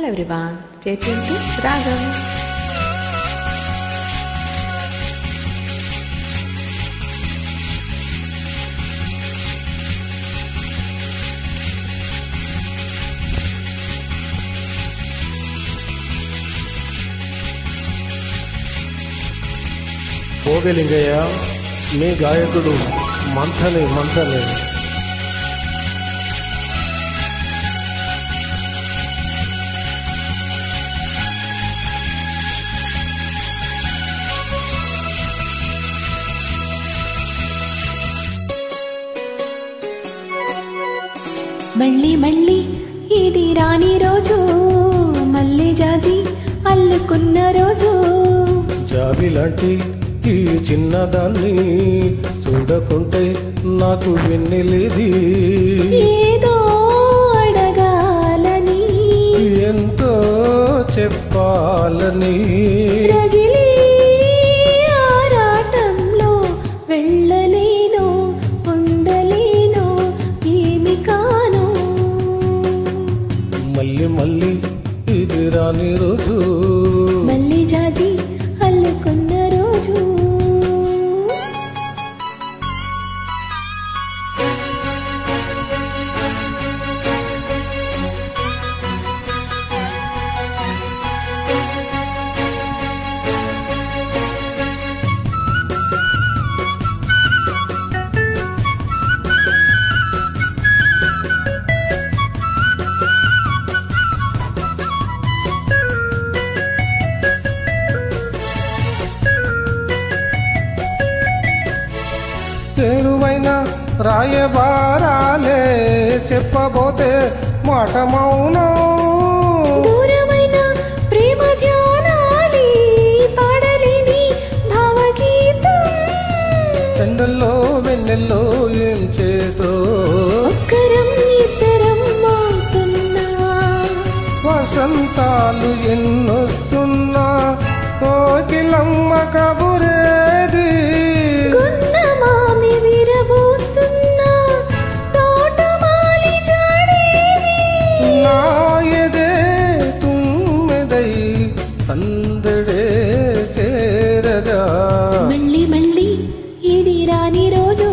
Hello everyone, stay tuned to Ragam. పోగలింగయ్య మీ గాయకుడు మంథని మళ్ళీ మళ్ళీ ఇది రాని రోజు, మళ్ళీ జాజి అల్లుకున్న రోజు. జాబిలాంటి ఈ చిన్నదాన్ని చూడకుంటే నాకు వెన్నెలేది. ఏదో అడగాలని, ఎంతో చెప్పాలని, రగిలి ఆరాటంలో వెళ్ళలేను, ఉండలేను, ఏమి కాను. మళ్ళీ మళ్ళీ ఇది రాని రోజు, మళ్ళీ జాజి అల్లుకున్న రోజు. చేరువైన రాయబారాలే చెప్పబోతే మాట మౌనం. దూరమైన ప్రేమ ధ్యానాలి పాడలేని భావగీతం. ఎండల్లో వెన్నెల్లో ఏం చేతో ఒక్కరం ఇద్దరం అవుతున్నా, వసంతాలు ఎన్నొస్తున్నా, కోకిలమ్మ కబురేది. గున్నమామి విరబోతున్నా, తోటమాలి జాడేది. నా ఎదే తుమ్మెదై అందడే చేరగా, మళ్ళీ మళ్ళీ ఇది రాని రోజు,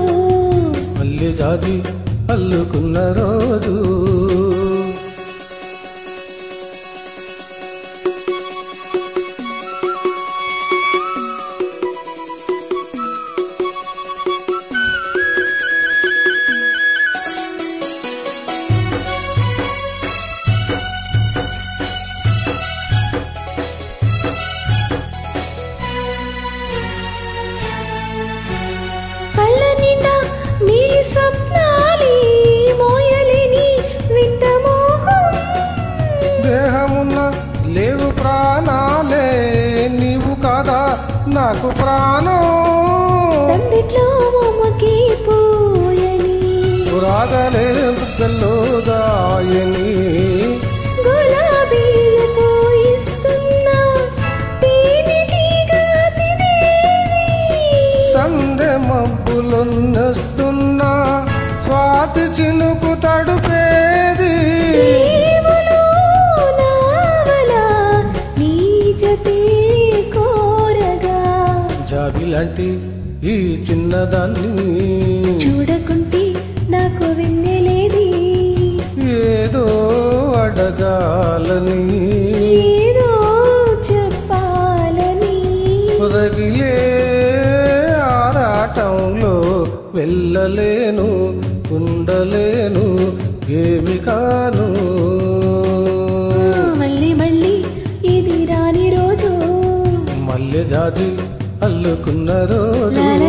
మళ్ళీ జాజి అల్లుకున్న రోజు. కళ్ళ నిండా నీ స్వప్నాలి మోయలేని వింత మోహం. దేహమున్న లేవు ప్రాణాలే, నీవు కాదా నాకు ప్రాణం. తందిట్లో బొమ్మకి పూయని, రాగలే బుగ్గల్లో దాయని, గులాబీలు పూయిస్తున్నా, తేనెటీగా తినేది. సందె మబ్బులొన్నొస్తున్నా, స్వాతి చినుకు తడుపేది. దేవులో నావల నీ జతే కోరగా, జాబిలాంటి ఈ చిన్నదాన్ని చూడకుంటే నాకు వెన్నెలేది. ఏదో అడగాలని, ఏదో చెప్పాలని, రగిలే ఆరాటంలో వెళ్ళలేను, ఉండలేను, ఏమి కాను. మళ్ళీ మళ్ళీ ఇది రాని రోజు, మల్లె జాజి అల్లుకున్న రోజు. లా లా